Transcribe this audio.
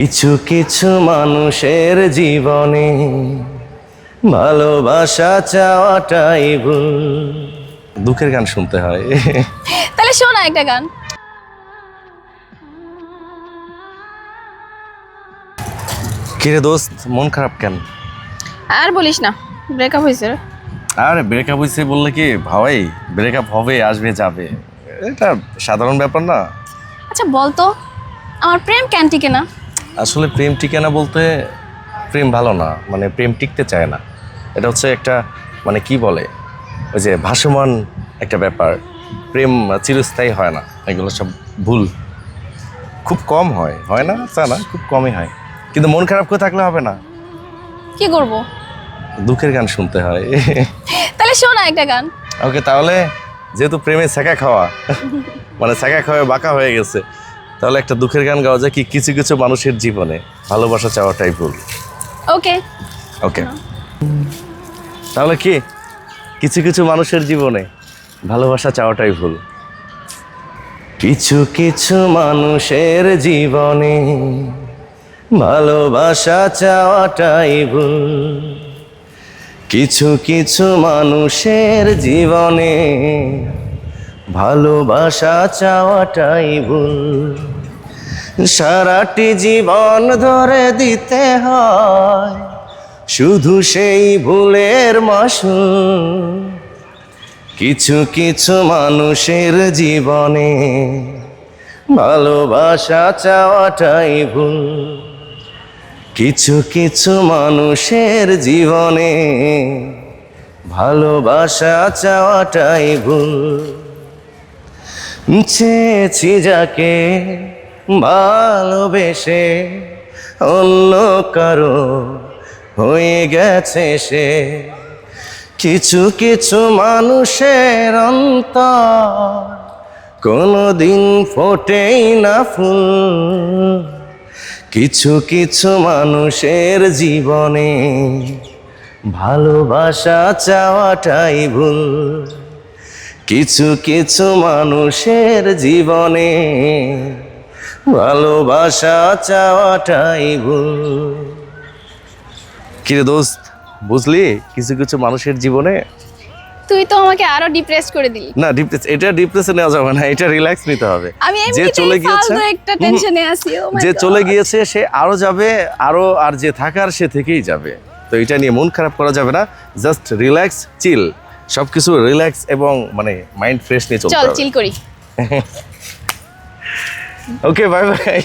কিছু কিছু মানুষের জীবনে ভালোবাসা চাওয়াটাই ভুল। দুঃখের গান শুনতে হয়। তাহলে শোনা একটা গান। কিরে দোস্ত, মন খারাপ কেন? আর বলিস না, ব্রেকআপ হয়েছে রে। আরে ব্রেকআপ হয়েছে বললে কি ভাই, ব্রেকআপ হবে, আসবে, যাবে, এটা সাধারণ ব্যাপার না। আচ্ছা বলতো, আমার প্রেম কেন টিকে না? আসলে প্রেম টিকে না বলতে প্রেম ভালো না, মানে প্রেম টিকতে চায় না। এটা হচ্ছে একটা মানে কি বলে, ওই যে ভাসমান একটা ব্যাপার। প্রেম চিরস্থায়ী হয় না, এগুলো সব ভুল। খুব কম হয়, হয় না তা না, খুব কমই হয়। কিন্তু মন খারাপ করে থাকলে হবে না, কি করব? দুঃখের গান শুনতে হয়। তাহলে শোনা একটা গান। ওকে, তাহলে যেহেতু প্রেমে ছ্যাঁকা খাওয়া, মানে ছ্যাঁকা খাওয়া বাঁকা হয়ে গেছে, তাহলে একটা দুঃখের গান গাওয়া যায় কি, কিছু কিছু মানুষের জীবনে ভালোবাসা চাওয়াটাই ভুল। ওকে ওকে, তাহলে কি, কিছু কিছু মানুষের জীবনে ভালোবাসা চাওয়াটাই ভুল। কিছু কিছু মানুষের জীবনে ভালোবাসা চাওয়াটাই ভুল। কিছু কিছু মানুষের জীবনে ভালোবাসা চাওয়াটাই ভুল। সারাটি জীবন ধরে দিতে হয় শুধু সেই ভুলের মাসুল। কিছু কিছু মানুষের জীবনে ভালোবাসা চাওয়াটাই ভুল। কিছু কিছু মানুষের জীবনে ভালোবাসা চাওয়াটাই ভুল। চেয়েছি যাকে ভালোবেসে অন্য কারো হয়ে গেছে সে। কিছু কিছু মানুষের অন্তর কোনোদিন ফোটেই না ফুল। কিছু কিছু মানুষের জীবনে ভালোবাসা চাওয়াটাই ভুল। কিছু কিছু মানুষের জীবনে ভালোবাসা চাওয়াটাই ভুল। কিরে দোস্ত, বুঝলি কিছু কিছু মানুষের জীবনে। তুই তো আমাকে আরো ডিপ্রেস করে দিলি। না, এটা ডিপ্রেশনে নেওয়া যাবে না, এটা রিল্যাক্স নিতে হবে। আমি যে এমনিতেই চলে গিয়েছে, ফালতু একটা টেনশনে আছি। ও মাই যে গড। চলে গিয়েছে সে আরো যাবে, আরো, আর যে থাকার সে থেকেই যাবে। তো এটা নিয়ে মন খারাপ করা যাবে না, জাস্ট রিল্যাক্স, চিল, সবকিছু রিল্যাক্স এবং মানে মাইন্ড ফ্রেশ নিয়ে চলতে চল হবে। চিল করি। ওকে, বাই বাই।